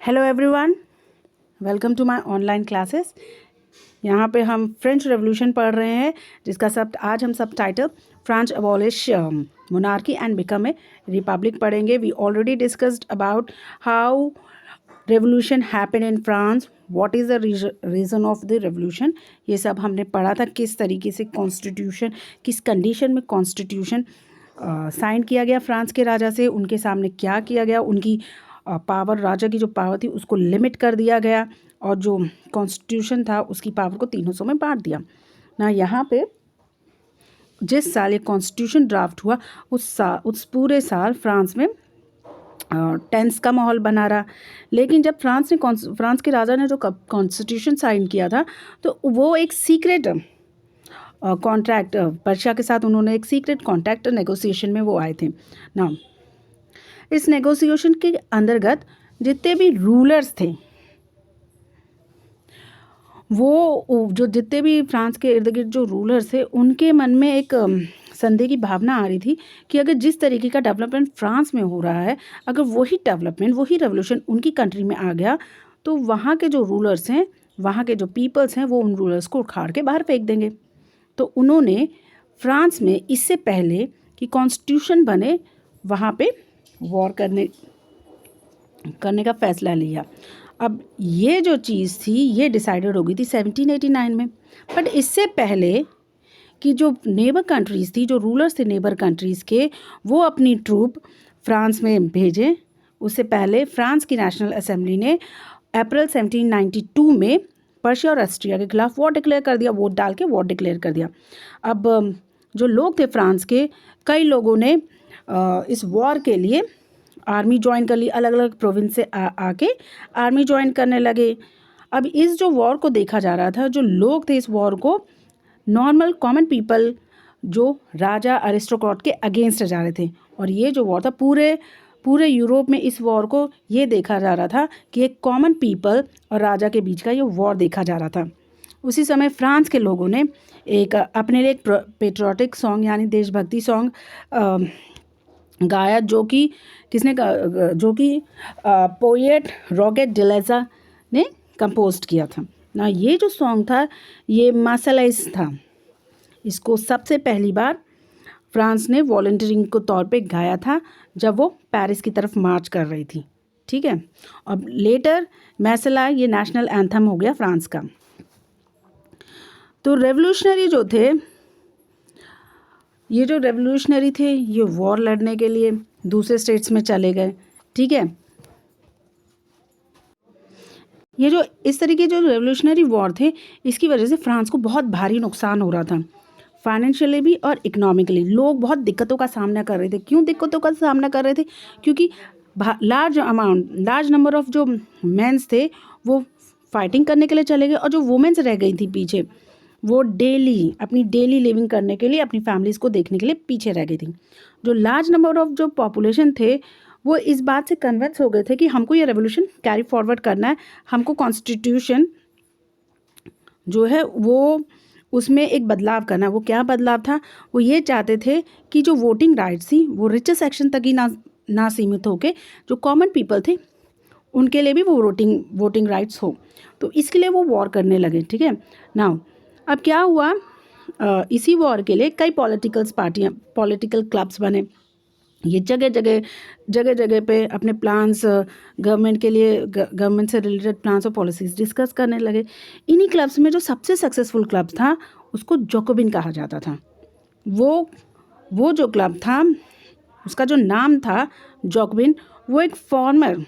Hello everyone, welcome to my online classes. यहाँ पे हम फ्रेंच रेवोल्यूशन पढ़ रहे हैं, जिसका आज हम सब title France abolish monarchy and become a republic पढ़ेंगे। We already discussed about how revolution happen in France, what is the reason of the revolution. ये सब हमने पढ़ा था, किस तरीके से कॉन्स्टिट्यूशन, किस कंडीशन में कॉन्स्टिट्यूशन साइन किया गया फ्रांस के राजा से, उनके सामने क्या किया गया, उनकी पावर, राजा की जो पावर थी उसको लिमिट कर दिया गया और जो कॉन्स्टिट्यूशन था उसकी पावर को 3 हिस्सों में बांट दिया ना। यहाँ पे जिस साल ये कॉन्स्टिट्यूशन ड्राफ्ट हुआ उस पूरे साल फ्रांस में टेंस का माहौल बना रहा। लेकिन जब फ्रांस के राजा ने जो कॉन्स्टिट्यूशन साइन किया था तो वो एक सीक्रेट कॉन्ट्रैक्ट पर्शिया के साथ, उन्होंने एक सीक्रेट कॉन्ट्रैक्ट नेगोशिएशन में वो आए थे ना। इस नेगोशिएशन के अंतर्गत जितने भी रूलर्स थे, वो जो जितने भी फ्रांस के इर्द गिर्द जो रूलर्स थे, उनके मन में एक संदेह की भावना आ रही थी कि अगर जिस तरीके का डेवलपमेंट फ्रांस में हो रहा है, अगर वही डेवलपमेंट, वही रेवोल्यूशन उनकी कंट्री में आ गया तो वहाँ के जो रूलर्स हैं, वहाँ के जो पीपल्स हैं, वो उन रूलर्स को उखाड़ के बाहर फेंक देंगे। तो उन्होंने फ्रांस में इससे पहले कि कॉन्स्टिट्यूशन बने, वहाँ पे वॉर करने का फैसला लिया। अब ये जो चीज़ थी ये डिसाइडेड हो गई थी 1789 में। बट इससे पहले कि जो नेबर कंट्रीज़ थी, जो रूलर्स थे नेबर कंट्रीज़ के, वो अपनी ट्रूप फ्रांस में भेजें, उससे पहले फ्रांस की नेशनल असेंबली ने अप्रैल 1792 में पर्शिया और ऑस्ट्रिया के खिलाफ वॉर डिक्लेयर कर दिया, वोट डाल के वॉर डिक्लेयर कर दिया। अब जो लोग थे फ्रांस के, कई लोगों ने इस वॉर के लिए आर्मी ज्वाइन कर ली, अलग अलग प्रोविंस से आके आर्मी ज्वाइन करने लगे। अब इस जो वॉर को देखा जा रहा था, जो लोग थे इस वॉर को नॉर्मल कॉमन पीपल, जो राजा अरिस्टोक्रेट के अगेंस्ट जा रहे थे। और ये जो वॉर था, पूरे यूरोप में इस वॉर को ये देखा जा रहा था कि एक कॉमन पीपल और राजा के बीच का ये वॉर देखा जा रहा था। उसी समय फ्रांस के लोगों ने एक अपने लिए एक पेट्रियोटिक सॉन्ग यानी देशभक्ति सॉन्ग गाया, जो कि पोएट रॉगेट डिलेजा ने कंपोज किया था ना। ये जो सॉन्ग था ये मार्शलाइज था। इसको सबसे पहली बार फ्रांस ने वॉलंटियरिंग के तौर पे गाया था जब वो पेरिस की तरफ मार्च कर रही थी, ठीक है। अब लेटर मार्शला ये नेशनल एंथम हो गया फ्रांस का। तो रेवोल्यूशनरी जो थे, ये वॉर लड़ने के लिए दूसरे स्टेट्स में चले गए, ठीक है। ये जो इस तरीके जो रेवोल्यूशनरी वॉर थे, इसकी वजह से फ्रांस को बहुत भारी नुकसान हो रहा था, फाइनेंशियली भी और इकोनॉमिकली। लोग बहुत दिक्कतों का सामना कर रहे थे। क्यों दिक्कतों का सामना कर रहे थे? क्योंकि लार्ज नंबर ऑफ जो मेंस थे वो फाइटिंग करने के लिए चले गए, और जो वुमेन्स रह गई थी पीछे, वो अपनी डेली लिविंग करने के लिए, अपनी फैमिलीज़ को देखने के लिए पीछे रह गई थी। जो लार्ज नंबर ऑफ जो पॉपुलेशन थे, वो इस बात से कन्विंस हो गए थे कि हमको ये रेवोल्यूशन कैरी फॉरवर्ड करना है, हमको कॉन्स्टिट्यूशन जो है वो उसमें एक बदलाव करना है। वो क्या बदलाव था? वो ये चाहते थे कि जो वोटिंग राइट्स थी वो रिच सेक्शन तक ही ना सीमित होके जो कॉमन पीपल थे उनके लिए भी वो वोटिंग राइट्स हो। तो इसके लिए वो वॉर करने लगे, ठीक है ना। अब क्या हुआ, इसी वॉर के लिए कई पॉलिटिकल क्लब्स बने। ये जगह जगह पे अपने प्लान्स गवर्नमेंट से रिलेटेड प्लान्स और पॉलिसीज़ डिस्कस करने लगे। इन्हीं क्लब्स में जो सबसे सक्सेसफुल क्लब था उसको जैकोबिन कहा जाता था। वो जो क्लब था उसका जो नाम था जैकोबिन, वो एक फॉर्मर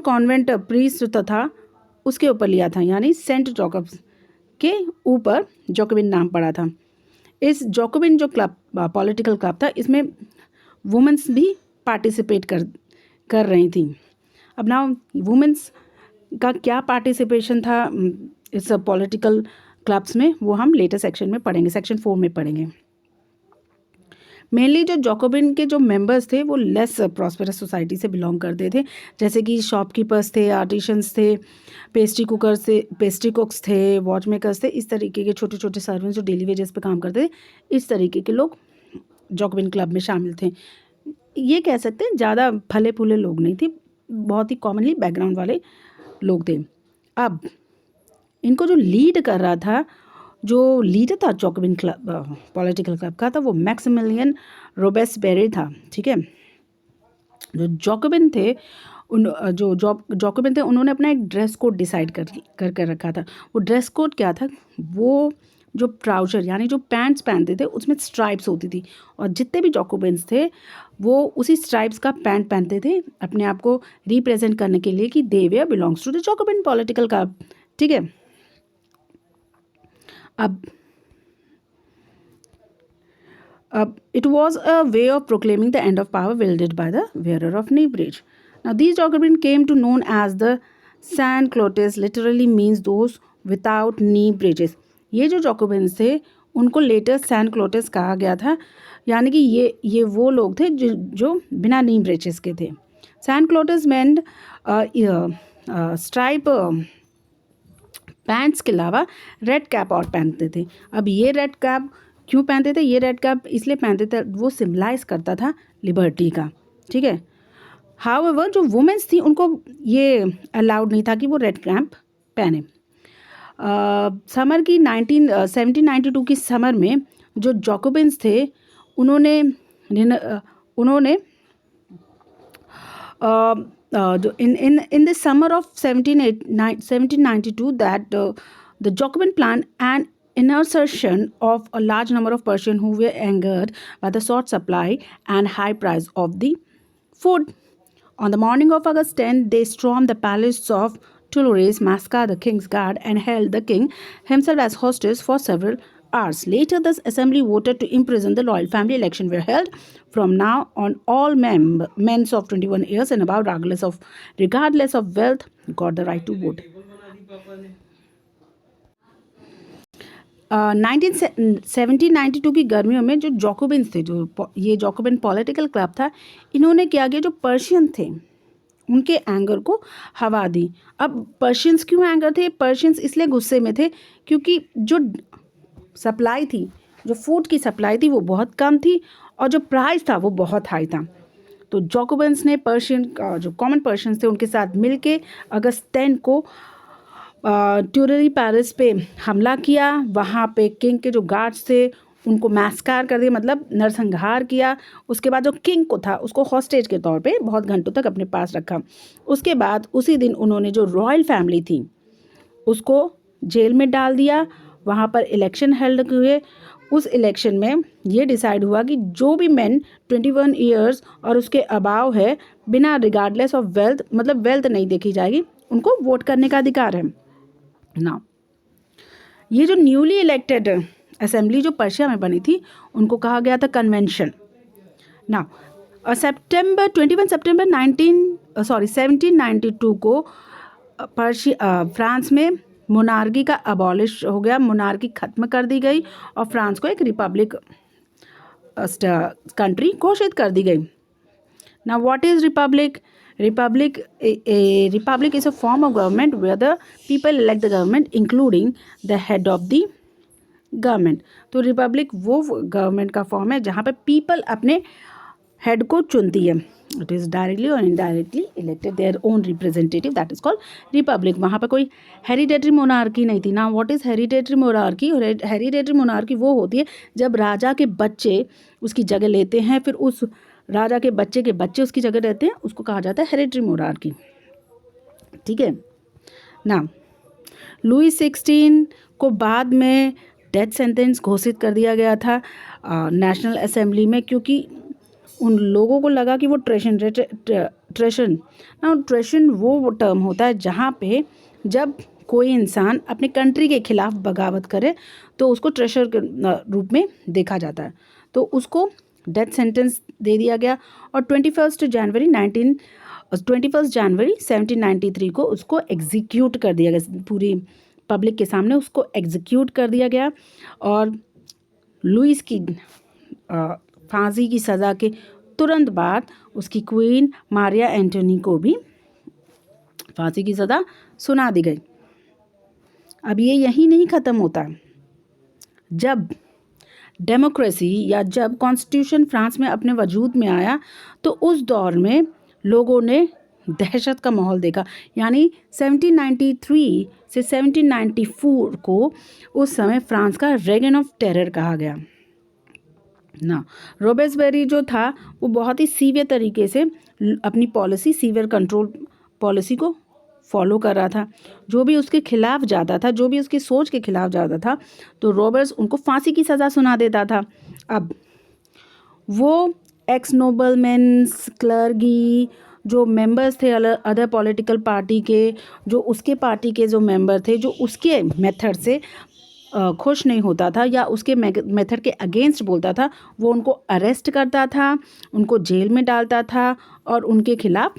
कॉन्वेंट प्रीस्ट था उसके ऊपर लिया था, यानी सेंट जॉकब्स के ऊपर जैकोबिन नाम पड़ा था। इस जैकोबिन जो पॉलिटिकल क्लब था, इसमें वुमेन्स भी पार्टिसिपेट कर रही थी। अब ना वुमेन्स का क्या पार्टिसिपेशन था इस पॉलिटिकल क्लब्स में, वो हम लेटर सेक्शन में पढ़ेंगे, सेक्शन 4 में पढ़ेंगे। मेनली जो जैकोबिन के जो मेंबर्स थे वो लेस प्रॉस्पेरस सोसाइटी से बिलोंग करते थे, जैसे कि शॉपकीपर्स थे, आर्टिशंस थे, पेस्ट्री कुक्स थे, वॉच मेकर्स थे। इस तरीके के छोटे छोटे सर्वेंट्स जो डेली वेजेस पे काम करते थे, इस तरीके के लोग जैकोबिन क्लब में शामिल थे। ये कह सकते हैं ज़्यादा फले फूले लोग नहीं थे, बहुत ही कॉमनली बैकग्राउंड वाले लोग थे। अब इनको जो लीड कर रहा था, जो लीडर था जैकोबिन क्लब पॉलिटिकल क्लब का, था वो मैक्सिमिलियन रोबेस्पेरे था। ठीक है, जो जैकोबिन थे जैकोबिन थे उन्होंने अपना एक ड्रेस कोड डिसाइड कर रखा था। वो ड्रेस कोड क्या था? वो जो ट्राउजर यानी जो पैंट्स पहनते थे उसमें स्ट्राइप्स होती थी, और जितने भी जैकोबिन्स थे वो उसी स्ट्राइप्स का पैंट पहनते थे अपने आप को रिप्रेजेंट करने के लिए कि they were belongs to the Jacobin political club. ठीक है, अब it was a way of proclaiming the end of power wielded by the wearer of knee breech. Now these Jacobins came to known as the sans-culottes, literally means those without knee breeches. ये जो Jacobins थे उनको letter sans-culottes कहा गया था, यानी कि ये वो लोग थे जो बिना नी ब्रेचेस के थे। sans-culottes meant स्ट्राइप पैंट्स के अलावा रेड कैप और पहनते थे। अब ये रेड कैप क्यों पहनते थे? ये रेड कैप इसलिए पहनते थे, वो सिम्बलाइज करता था लिबर्टी का। ठीक है, हाउएवर जो वुमेन्स थी उनको ये अलाउड नहीं था कि वो रेड कैप पहने। समर की 1792 की समर में जो जैकोबिन्स थे उन्होंने जो in the summer of 1792 that the Jacobin plan an insertion of a large number of Persians who were angered by the short supply and high price of the food. On the morning of August 10, they stormed the palace of Toulouse, massacred the king's guard, and held the king himself as hostage for several hours. Later, the assembly voted to imprison the royal family. Elections were held. From now on, all men of 21 years and above, regardless of wealth, got the right to vote. 1792 की गर्मियों में जो Jacobins थे, जो ये Jacobian political club था, इन्होंने क्या किया, जो पर्शियन थे उनके एंगर को हवा दी। अब पर्शियंस क्यों एंगर थे? पर्शियंस इसलिए गुस्से में थे क्योंकि जो सप्लाई थी, जो फूड की सप्लाई थी वो बहुत कम थी और जो प्राइस था वो बहुत हाई था। तो जैकोबिन्स ने पर्शियन का जो कॉमन पर्शियंस थे उनके साथ मिलके अगस्त 10 को ट्यूलरी पैलेस पे हमला किया। वहाँ पे किंग के जो गार्ड्स थे उनको मैस्कार कर दिया, मतलब नरसंहार किया। उसके बाद जो किंग को था उसको हॉस्टेज के तौर पे बहुत घंटों तक अपने पास रखा। उसके बाद उसी दिन उन्होंने जो रॉयल फैमिली थी उसको जेल में डाल दिया। वहाँ पर इलेक्शन हेल्ड हुए। उस इलेक्शन में ये डिसाइड हुआ कि जो भी मैन 21 ईयर्स और उसके अबाव है, बिना रिगार्डलेस ऑफ वेल्थ, मतलब वेल्थ नहीं देखी जाएगी, उनको वोट करने का अधिकार है ना। ये जो न्यूली इलेक्टेड असेंबली जो पर्शिया में बनी थी उनको कहा गया था कन्वेंशन ना। 21 सितंबर 1792 को फ्रांस में मोनार्की का अबॉलिश हो गया, मोनार्की ख़त्म कर दी गई और फ्रांस को एक रिपब्लिक कंट्री घोषित कर दी गई। Now what is republic? Republic is a form of government where the people elect the government including the head of the government. तो रिपब्लिक वो गवर्नमेंट का फॉर्म है जहाँ पे पीपल अपने हेड को चुनती है। इट इज़ डायरेक्टली और indirectly elected their own representative, that is called Republic. वहाँ पर कोई हेरिडेटरी मोनार्की नहीं थी ना। What is hereditary monarchy? Hereditary monarchy वो होती है जब राजा के बच्चे उसकी जगह लेते हैं, फिर उस राजा के बच्चे उसकी जगह रहते हैं, उसको कहा जाता है हेरिडेटरी मोनार्की। ठीक है ना। लुई 16 को बाद में डेथ सेंटेंस घोषित कर दिया गया था नेशनल असेंबली में, क्योंकि उन लोगों को लगा कि वो ट्रेशन वो टर्म होता है जहाँ पे जब कोई इंसान अपने कंट्री के खिलाफ बगावत करे तो उसको ट्रेशर के रूप में देखा जाता है। तो उसको डेथ सेंटेंस दे दिया गया और 21 जनवरी 1793 को उसको एग्जीक्यूट कर दिया गया। पूरी पब्लिक के सामने उसको एग्जीक्यूट कर दिया गया और लुईस की फांसी की सज़ा के तुरंत बाद उसकी क्वीन मारिया एंटोनी को भी फांसी की सज़ा सुना दी गई। अब ये यहीं नहीं ख़त्म होता। जब डेमोक्रेसी या जब कॉन्स्टिट्यूशन फ्रांस में अपने वजूद में आया तो उस दौर में लोगों ने दहशत का माहौल देखा। यानी 1793 से 1794 को उस समय फ्रांस का रेगन ऑफ टेरर कहा गया ना। रॉबेस्बेरी जो था वो बहुत ही सीवियर तरीके से अपनी पॉलिसी, सीवियर कंट्रोल पॉलिसी को फॉलो कर रहा था। जो भी उसके खिलाफ जाता था, जो भी उसकी सोच के खिलाफ जाता था, तो रॉबर्ट्स उनको फांसी की सज़ा सुना देता था। अब वो एक्स नोबलमैन्स, क्लर्गी, जो मेंबर्स थे अदर पॉलिटिकल पार्टी के, जो उसके पार्टी के जो मेंबर थे, जो उसके मेथड से खुश नहीं होता था या उसके मेथड के अगेंस्ट बोलता था, वो उनको अरेस्ट करता था, उनको जेल में डालता था और उनके खिलाफ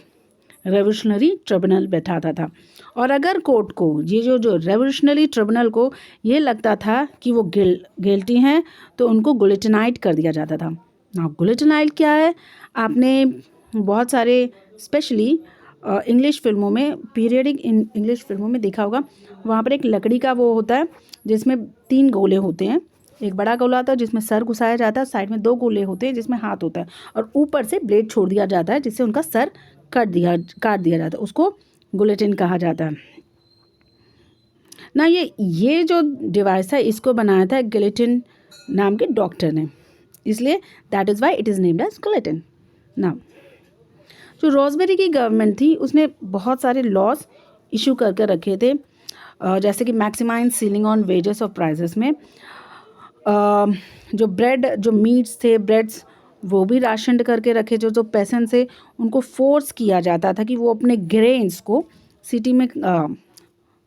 रेवोल्यूशनरी ट्रिब्यूनल बैठाता था। और अगर कोर्ट को ये जो रेवोल्यूशनरी ट्रिब्यूनल को ये लगता था कि वो गिल्टी हैं, तो उनको गुलिटनाइट कर दिया जाता था। ना गुलिटनाइट क्या है, आपने बहुत सारे स्पेशली इंग्लिश फिल्मों में, पीरियडिक इंग्लिश फिल्मों में देखा होगा। वहाँ पर एक लकड़ी का वो होता है जिसमें 3 गोले होते हैं। एक बड़ा गोला होता है जिसमें सर घुसाया जाता है, साइड में 2 गोले होते हैं जिसमें हाथ होता है, और ऊपर से ब्लेड छोड़ दिया जाता है जिससे उनका सर काट दिया जाता है। उसको गुलेटिन कहा जाता है ना। ये जो डिवाइस है इसको बनाया था गिलेटिन नाम के डॉक्टर ने, इसलिए that is why it is named as guillotine ना। जो रॉसबेरी की गवर्नमेंट थी उसने बहुत सारे लॉज इशू करके रखे थे, जैसे कि maximise ceiling on wages of prices में, जो ब्रेड, जो मीट्स थे, ब्रेड्स, वो भी राशन करके रखे। जो पेशेंट थे उनको फोर्स किया जाता था कि वो अपने ग्रेन्स को सिटी में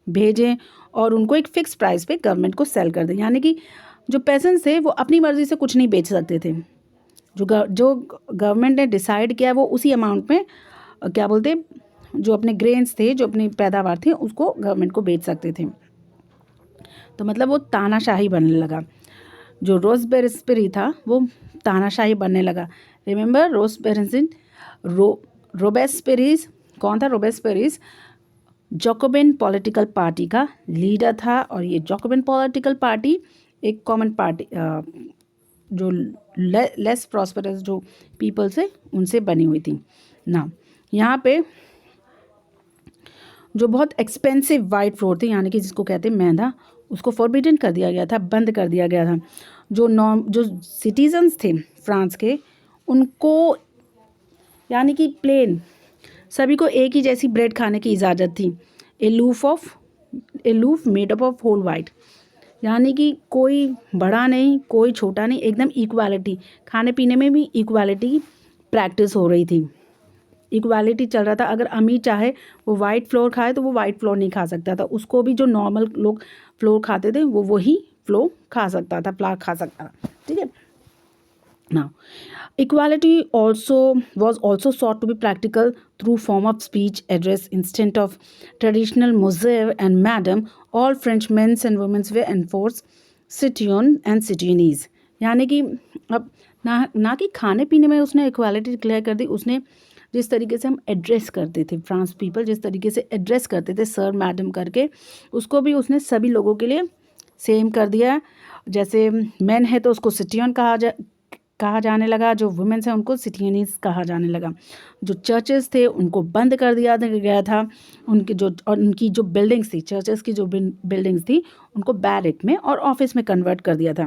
भेजें और उनको एक फ़िक्स प्राइस पे गवर्नमेंट को सेल कर दें। यानी कि जो पेशेंट्स थे वो अपनी मर्ज़ी से कुछ नहीं बेच सकते थे। जो गवर्नमेंट ने डिसाइड किया वो उसी अमाउंट में क्या बोलते, जो अपने ग्रेन्स थे, जो अपनी पैदावार थी, उसको गवर्नमेंट को बेच सकते थे। तो मतलब वो तानाशाही बनने लगा। जो रोसबेरी था वो तानाशाही बनने लगा। रिमेंबर रोबेस्पेरीज कौन था? रोबेस्पेरीज जैकोबिन पॉलिटिकल पार्टी का लीडर था, और ये जैकोबिन पॉलिटिकल पार्टी एक कॉमन पार्टी, जो लेस प्रॉस्परस जो पीपल से उनसे बनी हुई थी ना। यहाँ पे जो बहुत एक्सपेंसिव वाइट फ्लोर थी, यानी कि जिसको कहते हैं मैदा, उसको फॉरबिडन कर दिया गया था, बंद कर दिया गया था। जो सिटीजन्स थे फ्रांस के, उनको यानी कि प्लेन सभी को एक ही जैसी ब्रेड खाने की इजाज़त थी। A loaf made up of whole white, यानी कि कोई बड़ा नहीं, कोई छोटा नहीं, एकदम इक्वालिटी। खाने पीने में भी इक्वालिटी की प्रैक्टिस हो रही थी, इक्वालिटी चल रहा था। अगर अमीर चाहे वो वाइट फ्लोर खाए तो वो वाइट फ्लोर नहीं खा सकता था, उसको भी जो नॉर्मल लोग फ्लोर खाते थे वो वही फ्लोर खा सकता था, फ्लावर खा सकता था। ठीक है ना। Equality was also sought to be practical through form of speech address instead of traditional monsieur and madame. All French men and women were enforced citoyen and citoyennes. यानी कि अब ना कि खाने पीने में उसने इक्वालिटी डिक्लेयर कर दी, उसने जिस तरीके से हम एड्रेस करते थे, फ्रांस पीपल जिस तरीके से एड्रेस करते थे सर मैडम करके, उसको भी उसने सभी लोगों के लिए सेम कर दिया। जैसे मैन है तो उसको सिटियन कहा जाने लगा, जो वुमेन्स हैं उनको सिटियनीज कहा जाने लगा। जो चर्चेस थे उनको बंद कर दिया गया था, उनकी जो बिल्डिंग्स थी, चर्चेस की जो बिल्डिंग्स थी, उनको बैरक में और ऑफिस में कन्वर्ट कर दिया था।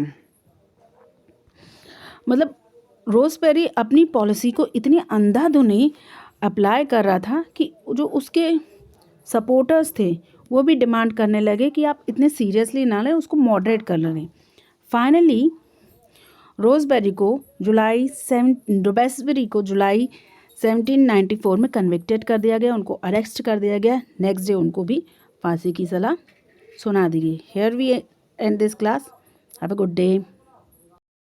मतलब रोसबेरी अपनी पॉलिसी को इतनी अंधाधुनी अप्लाई कर रहा था कि जो उसके सपोर्टर्स थे वो भी डिमांड करने लगे कि आप इतने सीरियसली ना लें, उसको मॉडरेट कर लें। फाइनली रोसबेरी को जुलाई 1794 में कन्विक्टेड कर दिया गया, उनको अरेस्ट कर दिया गया। नेक्स्ट डे उनको भी फांसी की सज़ा सुना दी गई। Here we end this class. Have a good day.